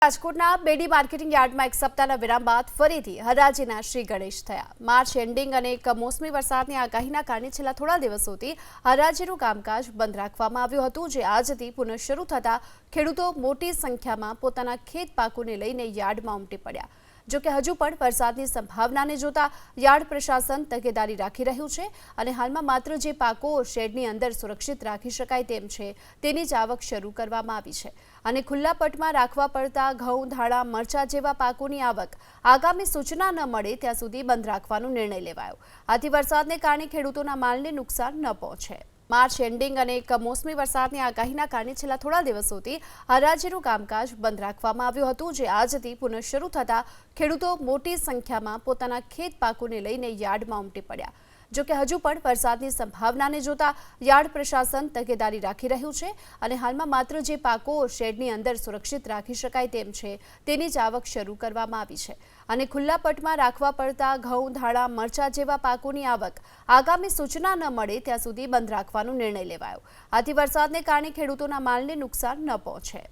રાજકોટના બેડી માર્કેટિંગ યાર્ડમાં એક સપ્તાહના વિરામ બાદ ફરીથી હરાજીના શ્રી ગણેશ થયા। માર્ચ એન્ડિંગ અને કમોસમી વરસાદની આગાહીના કારણે છેલ્લા થોડા દિવસોથી હરાજીનું કામકાજ બંધ રાખવામાં આવ્યું હતું, જે આજથી પુનઃ શરૂ થતાં ખેડૂતો મોટી સંખ્યામાં પોતાના ખેત પાકોને લઈને યાર્ડમાં ઉમટી પડ્યા। જો કે હજુ પણ વરસાદની સંભાવનાને જોતા યાર્ડ પ્રશાસન તકેદારી રાખી રહ્યું છે અને હાલમાં માત્ર જે પાકો શેડની અંદર સુરક્ષિત રાખી શકાય તેમ છે તેની જ આવક શરૂ કરવામાં આવી છે અને ખુલ્લા પટમાં રાખવા પડતા ઘઉં, ધાણા, મરચા જેવા પાકોની આવક આગામી સૂચના ન મળે ત્યાં સુધી બંધ રાખવાનો નિર્ણય લેવાયો। આથી વરસાદને કારણે ખેડૂતોના માલને નુકસાન ન પહોંચે। માર્ચ એન્ડિંગ અને કમોસમી વરસાદની આગાહીના કારણે છેલ્લા થોડા દિવસોથી હરાજીનું કામકાજ બંધ રાખવામાં આવ્યું હતું, જે આજથી પુનઃ શરૂ થતાં ખેડૂતો મોટી સંખ્યામાં પોતાના ખેત પાકોને લઈને યાર્ડમાં ઉમટી પડ્યા। જો કે હજુ પણ વરસાદની સંભાવનાને જોતા યાર્ડ પ્રશાસન તકેદારી રાખી રહ્યું છે અને હાલમાં માત્ર જે પાકો શેડની અંદર સુરક્ષિત રાખી શકાય તેમ છે તેની જ આવક શરૂ કરવામાં આવી છે અને ખુલ્લા પટમાં રાખવા પડતા ઘઉં, ધાણા, મરચા જેવા પાકોની આવક આગામી સૂચના ન મળે ત્યાં સુધી બંધ રાખવાનો નિર્ણય લેવાયો। આથી વરસાદને કારણે ખેડૂતોના માલને નુકસાન ન પહોંચે।